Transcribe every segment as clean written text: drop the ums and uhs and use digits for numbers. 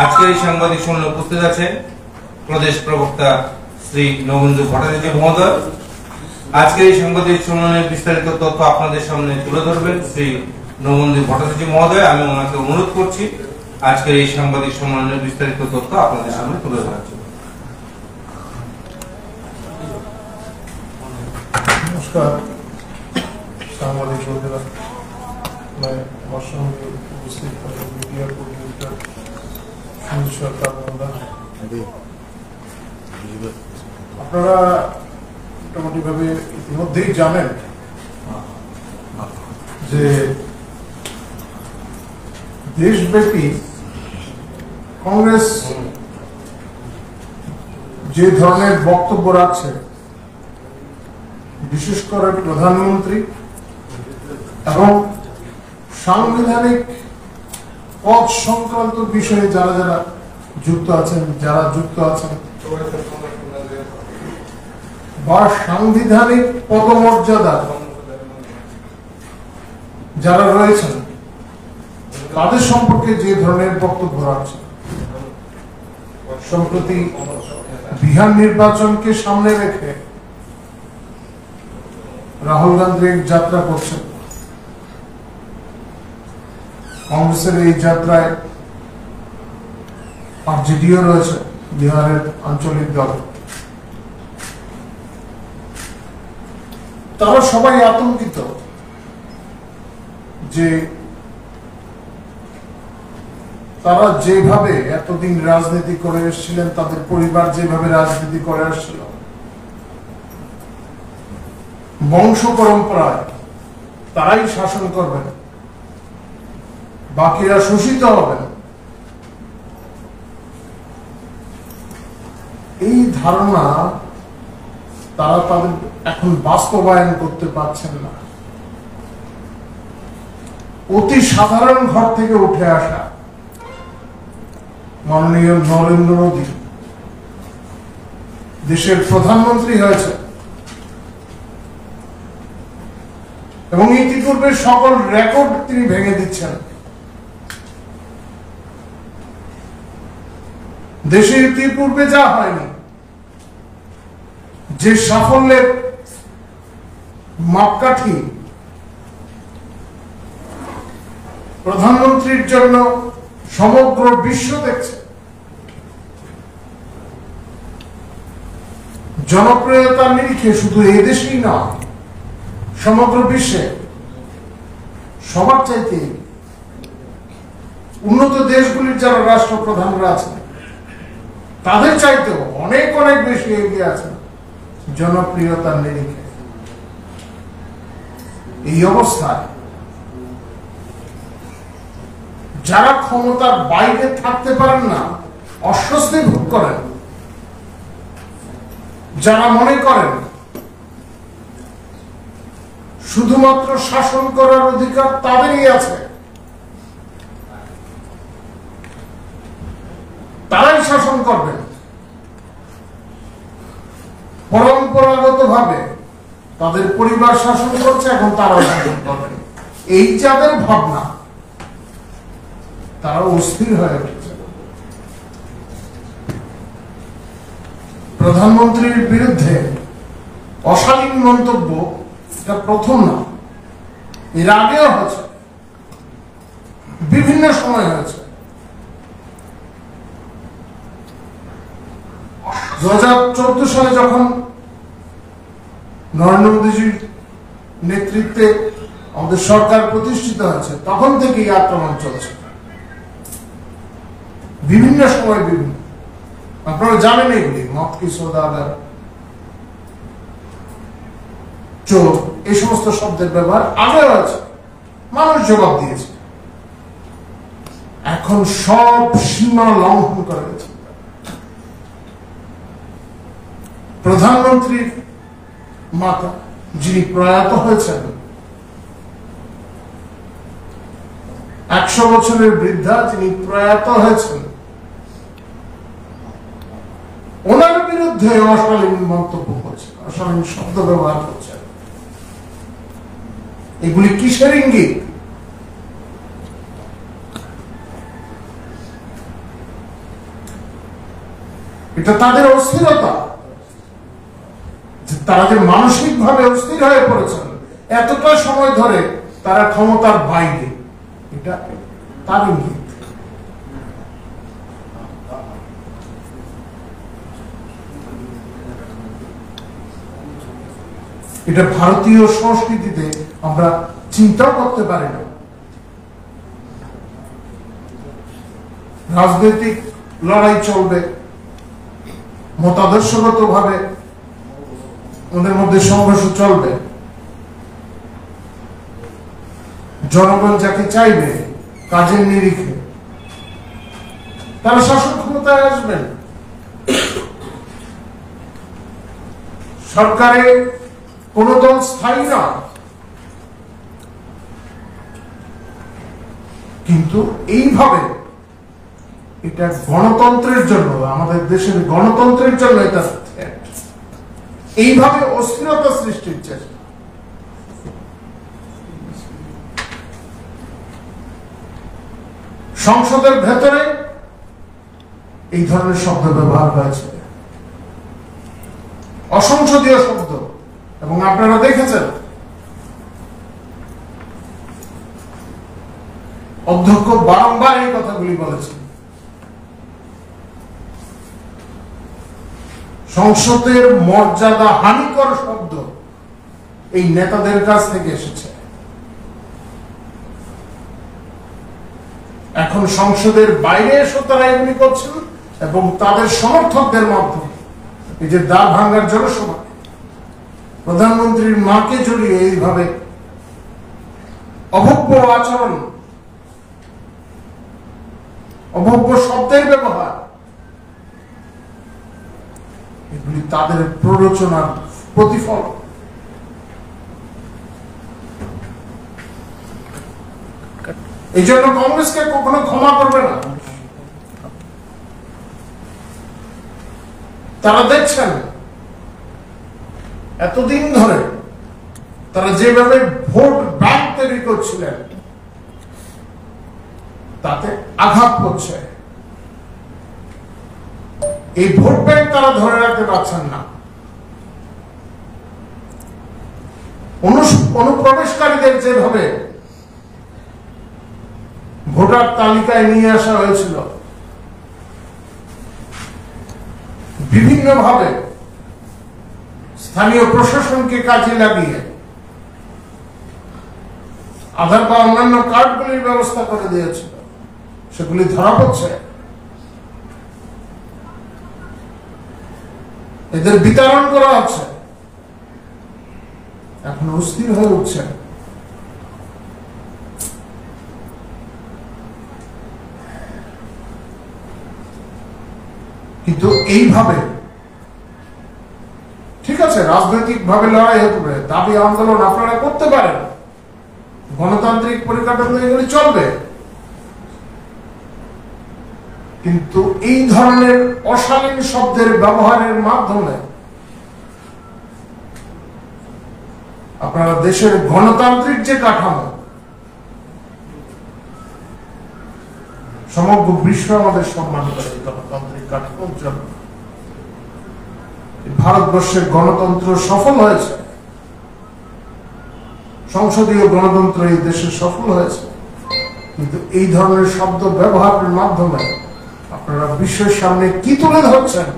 আজকের এই সাংবাদিক সম্মেলনে উপস্থিত আছেন প্রদেশ প্রবক্তা শ্রী নবেন্দু ভট্টাচার্য মহোদয়। আজকের এই সাংবাদিক সম্মেলনের বিস্তারিত তথ্য আপনাদের সামনে তুলে ধরবেন শ্রী নবেন্দু ভট্টাচার্য মহোদয়। আমি ওনাকে অনুরোধ করছি আজকের এই সাংবাদিক সম্মেলনের বিস্তারিত তথ্য আপনাদের সামনে তুলে ধরার জন্য। নমস্কার সাংবাদিক বন্ধুরা, আমার সঙ্গে উপস্থিত মিডিয়া কোঅর্ডিনেটর সুনীল সরকার মহোদয়। আপনারা মোটামুটি ভাবে ইতিমধ্যেই জানেন যে দেশব্যাপী কংগ্রেস যে ধরনের বক্তব্য রাখছে, বিশেষ করে প্রধানমন্ত্রী এবং সাংবিধানিক পদ সংক্রান্ত বিষয়ে যারা যুক্ত আছেন বা সাংবিধানিক পদমর্যাদা যারা রয়েছেন তাদের সম্পর্কে যে ধরনের বক্তব্য রাখছে, সম্প্রতি বিহার নির্বাচনকে সামনে রেখে রাহুল গান্ধী যাত্রা করছেন। কংগ্রেসের এই যাত্রায় আরজেডিও রয়েছে, বিহারের আঞ্চলিক দল। তারা সবাই আতঙ্কিত যে তারা যেভাবে এতদিন রাজনীতি করে এসেছিলেন, তাদের পরিবার যেভাবে রাজনীতি করে আসছিল, বংশ পরম্পরায় তারাই শাসন করবেন, বাকিরা শোষিত হবেন, এই ধারণা তারা তাদের এখন বাস্তবায়ন করতে পারছেন না। অতি সাধারণ ঘর থেকে উঠে আসা মাননীয় নরেন্দ্র মোদী দেশের প্রধানমন্ত্রী হয়েছে এবং ইতিপূর্বে সকল রেকর্ড তিনি ভেঙে দিচ্ছেন। দেশে ইতিপূর্বে যা হয়নি, যে সাফল্যের মাপকাঠি প্রধানমন্ত্রীর জন্য সমগ্র বিশ্ব দেখছে, জনপ্রিয়তার নিরিখে শুধু এই দেশেই না, সমগ্র বিশ্বে সবার চাইতে উন্নত দেশগুলির যারা রাষ্ট্রপ্রধানরা আছেন তাদের চাইতেও অনেক অনেক বেশি এগিয়ে আছেন জনপ্রিয়তার নিরিখে। এই অবস্থায় যারা ক্ষমতার বাইরে থাকতে পারেন না, অস্বস্তি ভোগ করেন, যারা মনে করেন শুধুমাত্র শাসন করার অধিকার তাদেরই আছে, তারাই শাসন করবেন, পরম্পরাগত ভাবে তাদের পরিবার শাসন করছে, এখন তারাও শাসন করবেন, এই যাদের ভাবনা, তারা অস্থির হয়ে উঠেছে। প্রধানমন্ত্রীর বিরুদ্ধে অশালীন মন্তব্য এটা প্রথম না, এর আগেও হয়েছে, বিভিন্ন সময় হয়েছে। 2014 সালে যখন নরেন্দ্র মোদীজির নেতৃত্বে আমাদের সরকার প্রতিষ্ঠিত হয়েছে, তখন থেকেই আক্রমণ চলছে, বিভিন্ন সময় বিভিন্ন। আপনারা জানেন এগুলি, মদ কি সওদাগর, চোর, এই সমস্ত শব্দের ব্যবহার আগেও আছে, মানুষ জবাব দিয়েছে। এখন সব সীমা লঙ্ঘন করে গেছে। প্রধানমন্ত্রীর মাতা যিনি প্রয়াত হয়েছেন, 100 বছরের বৃদ্ধা যিনি প্রয়াত হয়েছেন, ওনার বিরুদ্ধে অশালীন মন্তব্য করছে, অশালীন শব্দ ব্যবহার করছে। এগুলি কিসের ইঙ্গিত? এটা তাদের অস্থিরতা, তারা যে মানসিক ভাবে অস্থির হয়ে পড়েছেন এতটা সময় ধরে তারা ক্ষমতার বাইরে, এটা তার ইঙ্গিত। এটা ভারতীয় সংস্কৃতিতে আমরা চিন্তাও করতে পারি না। রাজনৈতিক লড়াই চলবে, মতাদর্শগত ভাবে ওদের মধ্যে সংঘর্ষ চলবে, জনগণ যাকে চাইবে কাজের নিরিখে তারা শাসন ক্ষমতায় আসবেন। সরকারে কোন দল স্থায়ী না, কিন্তু এইভাবে এটা গণতন্ত্রের জন্য, আমাদের দেশের গণতন্ত্রের জন্য এটা এইভাবে অস্থিরতা সৃষ্টির চেষ্টা। সংসদের ভেতরে এই ধরনের শব্দ ব্যবহার হয়েছে, অসংসদীয় শব্দ, এবং আপনারা দেখেছেন অধ্যক্ষ বারংবার এই কথাগুলি বলেছেন। সংসদের মর্যাদা হানিকর শব্দ এই নেতাদের কাছ থেকে এসেছে। এখন সংসদের বাইরে এসে তারা এগুলি করছেন এবং তাদের সমর্থকদের মাধ্যমে এই যে দ্বার ভাঙ্গার জনসভা, প্রধানমন্ত্রীর মাকে জড়িয়ে এইভাবে অভব্য আচরণ, অভব্য শব্দের ব্যবহার, এগুলি তাদের প্ররোচনার প্রতিফল। এই জন্য কংগ্রেসকে কখনো ক্ষমা করবে না। তারা দেখছেন এতদিন ধরে তারা যেভাবে ভোট ব্যাংক তৈরি করছিলেন তাতে আঘাত করছে। এই ভোট ব্যাংক তারা ধরে রাখতে পারছেন না। অনুপ্রবেশকারীদের যেভাবে ভোটার তালিকায় নিয়ে আসা হয়েছিল, বিভিন্নভাবে স্থানীয় প্রশাসনকে কাজে লাগিয়ে আধার বা অন্যান্য কার্ডগুলির ব্যবস্থা করে দিয়েছিল, সেগুলি ধরা পড়ছে। এদের বিতরণ করা হচ্ছে, এখন অস্থির হয়ে উঠছে। কিন্তু এইভাবে ঠিক আছে, রাজনৈতিক ভাবে লড়াই হতে পারে, দাবি আন্দোলন আপনারা করতে পারেন, গণতান্ত্রিক পরিকাঠামো এগুলি চলবে, কিন্তু এই ধরনের অশালীন শব্দের ব্যবহারের মাধ্যমে আপনারা দেশের গণতান্ত্রিক যে কাঠামো, সমগ্র বিশ্ব আমাদের সম্মান করে এই গণতান্ত্রিক কাঠামোর জন্য। ভারতবর্ষের গণতন্ত্র সফল হয়েছে, সংসদীয় গণতন্ত্র এই দেশে সফল হয়েছে, কিন্তু এই ধরনের শব্দ ব্যবহারের মাধ্যমে আপনারা বিশ্বের সামনে কি তুলে ধরছেন?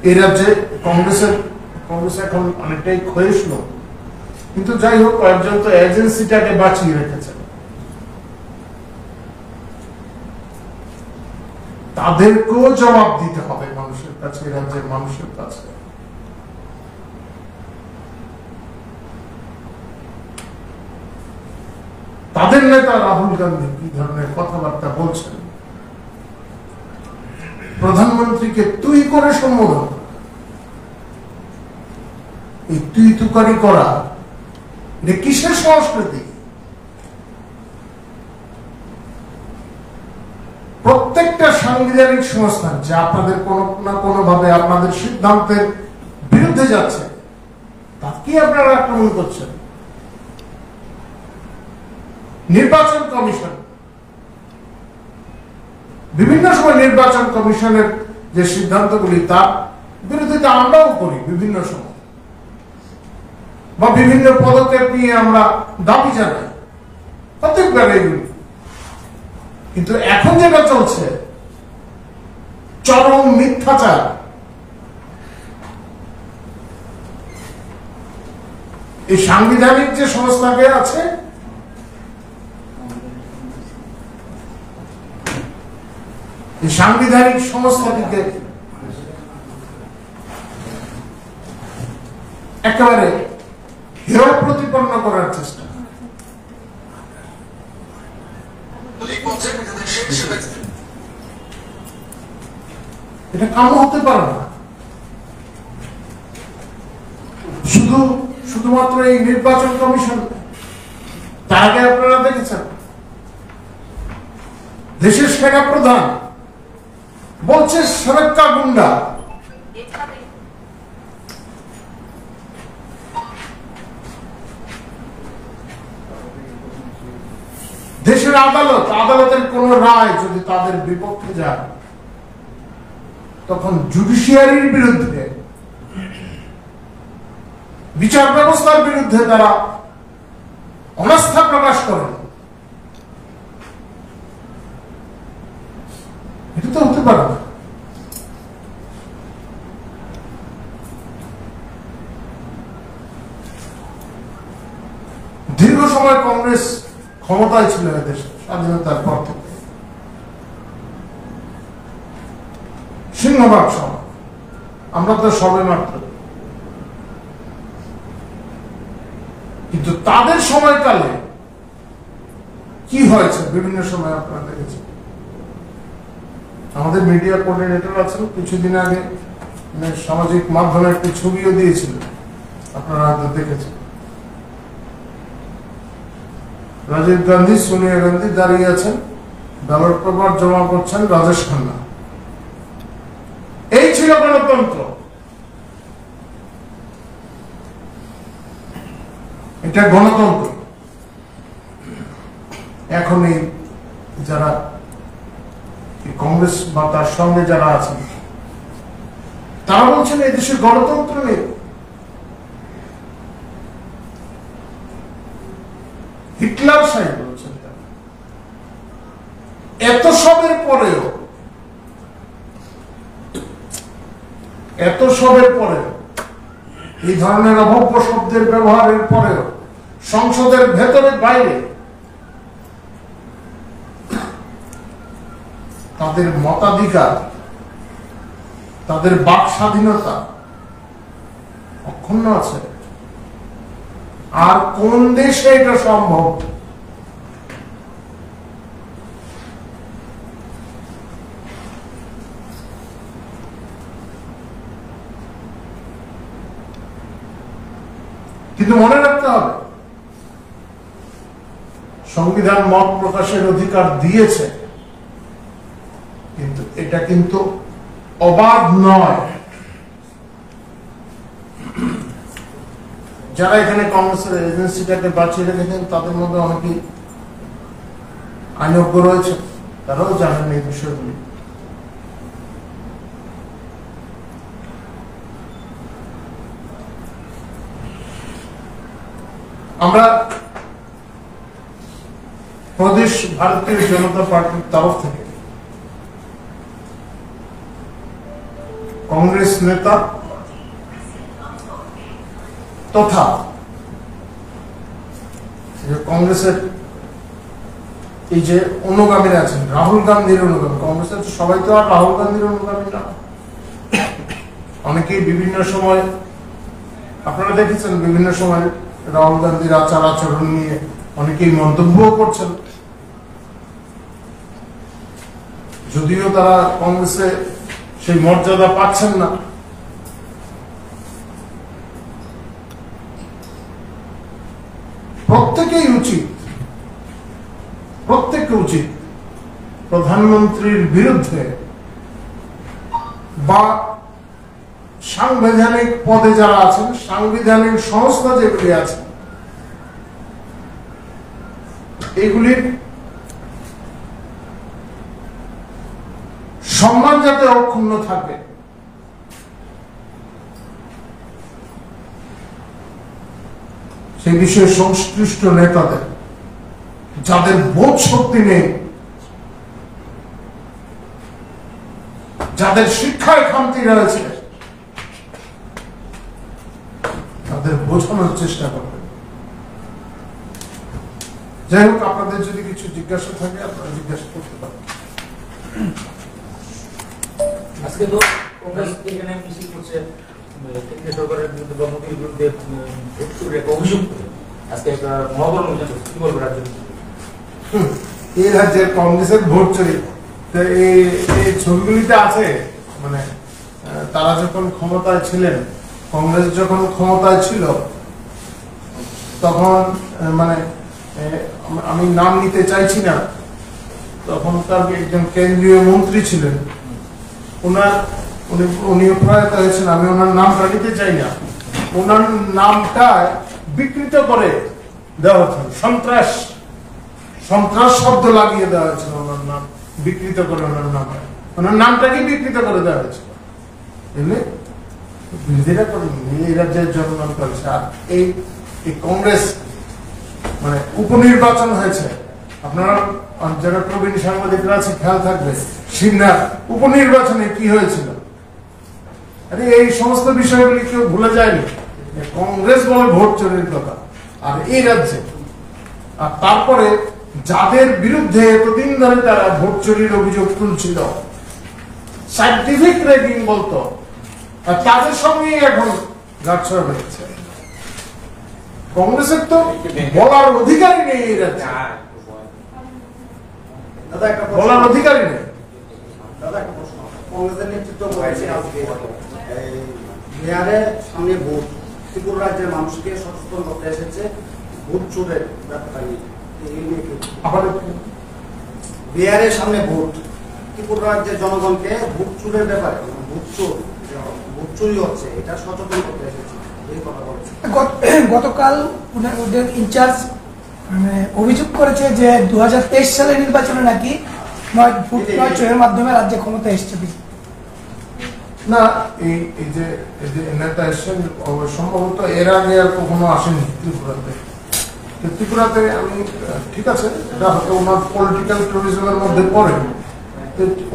এই রাজ্যে কংগ্রেস এখন অনেকটাই ক্ষয়িষ্ণু, কিন্তু যাই হোক, কয়েকজন তো এজেন্সিটাকে বাঁচিয়ে রেখেছেন। তাদেরকেও জবাব দিতে হবে মানুষের কাছে, রাজ্যের মানুষের কাছে। তাদের নেতা রাহুল গান্ধী কি ধরনের কথাবার্তা বলছেন, প্রধানমন্ত্রীকে তুই করে সম্বোধন, এই তুই তুকারি করা এটা কিসের সংস্কৃতি? প্রত্যেকটা সাংবিধানিক সংস্থান যা আপনাদের কোনো না কোনো ভাবে আপনাদের সিদ্ধান্তের বিরুদ্ধে যাচ্ছে, তাকে আপনারা আক্রমণ করছেন। নির্বাচন কমিশন, বিভিন্ন সময় নির্বাচন কমিশনের যে সিদ্ধান্তগুলি তার বিরোধিতা আমরাও করি বিভিন্ন সময়, বা বিভিন্ন পদক্ষেপ নিয়ে আমরা দাবি জানাই প্রত্যেকবার এগুলি। কিন্তু এখন যেটা চলছে চরম মিথ্যাচার, এই সাংবিধানিক যে সংস্থাকে আছে এই সাংবিধানিক সংস্থাটিকে একেবারে হেয় প্রতিপন্ন করার চেষ্টা। এটা কাম্য হতে পারে না। শুধুমাত্র এই নির্বাচন কমিশন, তার আগে আপনারা দেখেছেন দেশের সেনা প্রধান বলছে সুরক্ষা গুন্ডা। দেশের আদালতের কোন রায় যদি তাদের বিপক্ষে যায় তখন জুডিশিয়ারির বিরুদ্ধে, বিচার ব্যবস্থার বিরুদ্ধে তারা অনাস্থা প্রকাশ করেন। এটা তো হতে পারে না। দীর্ঘ সময় কংগ্রেস ক্ষমতায় ছিল দেশে স্বাধীনতার পর থেকে, সিংহভাগ সময়। আমরা তো সবে মাত্র, কিন্তু তাদের সময়কালে কি হয়েছে বিভিন্ন সময় আপনারা দেখেছেন। আমাদের মিডিয়া কোঅর্ডিনেটর আছেন, কিছুদিন আগে সামাজিক মাধ্যমে একটি ছবিও দিয়েছিল, আপনারা হয়তো দেখেছেন। রাজীব গান্ধী, সোনিয়া গান্ধী দাঁড়িয়ে আছেন, ব্যালট পেপার জমা করছেন রাজেশ খান্না। এই ছিল গণতন্ত্র। এটা গণতন্ত্র। এখন এই যারা কংগ্রেস বা তার সঙ্গে যারা আছেন তারা বলছেন এই দেশে গণতন্ত্র নেই। হিটলার সাহেব বলছেন। এত সবের পরেও এই ধরনের অভব্য শব্দের ব্যবহারের পরেও সংসদের ভেতরে বাইরে তাদের মতাধিকার, তাদের বাক স্বাধীনতা অক্ষুণ্ণ আছে। আর কোন দেশে এটা সম্ভব? কিন্তু মনে রাখতে হবে, সংবিধান মত প্রকাশের অধিকার দিয়েছে, কিন্তু এটা কিন্তু অবাধ নয়। যারা এখানে কংগ্রেসের এজেন্সিটাকে বাঁচিয়ে রেখেছেন তাদের মধ্যে অনেকেই আইনজ্ঞ রয়েছে, তারাও জানেন এই বিষয়গুলি। আমরা প্রদেশ ভারতীয় জনতা পার্টির তরফ থেকে কংগ্রেস নেতা তথা কংগ্রেসের এই যে অনুগামীরা আছেন, রাহুল গান্ধীর অনুগামী, কংগ্রেসের সবাই তো আর রাহুল গান্ধীর অনুগামী না। অনেকেই বিভিন্ন সময়, আপনারা দেখেছেন বিভিন্ন সময় রাহুল গান্ধীর আচার আচরণ নিয়ে অনেকেই মন্তব্য করছেন, যদিও তারা কংগ্রেসে সেই মর্যাদা পাচ্ছেন না। প্রত্যেকেই উচিত প্রধানমন্ত্রীর বিরুদ্ধে বা সাংবিধানিক পদে যারা আছেন, সাংবিধানিক সংস্থা যেগুলি আছে এগুলির সম্মান যাতে অক্ষুণ্ণ থাকে, সেই বিষয়ে সংশ্লিষ্ট নেতাদের, যাদের বোধ শক্তি নেই, যাদের শিক্ষায় খামতি রয়েছে, তাদের বোঝানোর চেষ্টা করবেন। যাই হোক, আপনাদের যদি কিছু জিজ্ঞাসা থাকে আপনারা জিজ্ঞাসা করতে পারেন। আজকে তো কংগ্রেস এখানে মিছিল করছে কেন্দ্রীয় সরকারের বিরুদ্ধে বা মোদীর বিরুদ্ধে অভিযোগ করে আজকে একটা মহাবরণ অভিযান করছে, কি বলবো রাজ্য? এই রাজ্যের কংগ্রেসের ভোট চুরি, তো এই ছবিগুলিতে আছে। মানে তারা যখন ক্ষমতায় ছিলেন, কংগ্রেস যখন ক্ষমতায় ছিল, তখন মানে আমি নাম নিতে চাইছি না, তখনকার একজন কেন্দ্রীয় মন্ত্রী ছিলেন, উনি প্রয়াত হয়েছেন, আমি ওনার নামটা নিতে চাই না, ওনার নামটা বিকৃত করে দেওয়া হয়েছিল, সন্ত্রাস শব্দ লাগিয়ে দেওয়া হয়েছিল, ওনার নাম বিকৃত করে, ওনার নামটাকে বিকৃত করে দেওয়া হয়েছিল। এমনি বিরোধীরা করেনি, এই রাজ্যের জনগণ করেছে। আর এই কংগ্রেস মানে উপনির্বাচন হয়েছে, আপনারা যারা প্রবীণ সাংবাদিকরা আছে খেয়াল থাকবে, সিমনার উপনির্বাচনে কি হয়েছিল। আরে এই সমস্ত বিষয়গুলি কেউ ভুলে যায়নি। কংগ্রেস বলে ভোট চোরের কথা, আর এই রাজ্যে, আর তারপরে যাদের বিরুদ্ধে এতদিন ধরে তারা ভোট চুরির অভিযোগ তুলছিল, সাইন্টিফিক রেগিং বলতো, আর তাদের সঙ্গেই এখন গাছড়া হয়েছে। কংগ্রেসের তো বলার অধিকারই নেই এই রাজ্যে, বলার অধিকারই নেই। কংগ্রেসের নেতৃত্ব বলেছে আজকে বিহারের সামনে ভোট, ত্রিপুরা রাজ্যের মানুষকে সচেতন করতে এসেছে ভোট চোরের ব্যাপারটা নিয়ে। বিহারের সামনে ভোট, ত্রিপুরা রাজ্যের জনগণকে ভোট চোরের ব্যাপারে, ভোট চুরি হচ্ছে এটা সচেতন করতে এসেছে, এই কথা বলেছে। গতকাল ওদের ইনচার্জ অভিযোগ করেছে যে 2023 সালের নির্বাচনে নাকি ভোট চোরের মাধ্যমে রাজ্যে ক্ষমতা এসছে। না, এই যে নেতা এসছেন সম্ভবত এর আগে আর কখনো আসেনি ত্রিপুরাতে। ত্রিপুরাতে আমি ঠিক আছে, এটা হয়তো ওনার পলিটিক্যাল ট্যুরিজমের মধ্যে পড়ে,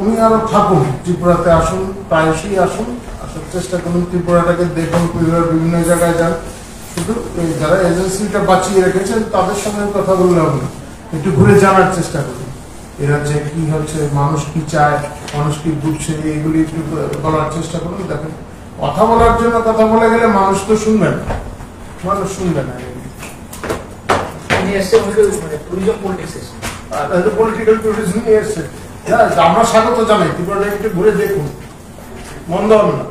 উনি আরো থাকুন, ত্রিপুরাতে আসুন, প্রায়শই আসুন, আসার চেষ্টা করুন, ত্রিপুরাটাকে দেখুন, বিভিন্ন জায়গায় যান। শুধু যারা এজেন্সিটা বাঁচিয়ে রেখেছেন তাদের সঙ্গে কথা বললে হবে না, একটু ঘুরে জানার চেষ্টা করুন এরা যে কি হচ্ছে, মানুষ কি চায়, মানুষ কি বুঝছে, এইগুলি একটু বলার চেষ্টা করুন। দেখেন, কথা বলার জন্য কথা বলে গেলে মানুষ তো শুনবে না, মানুষ শুনবে না। পলিটিক্যাল ট্যুরিজম নিয়ে এসছে, আমরা স্বাগত জানাই, ত্রিপুরাটা একটু ঘুরে দেখুন, মন্দ হবে না।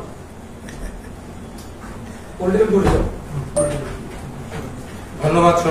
ধন্যবাদ সবাই।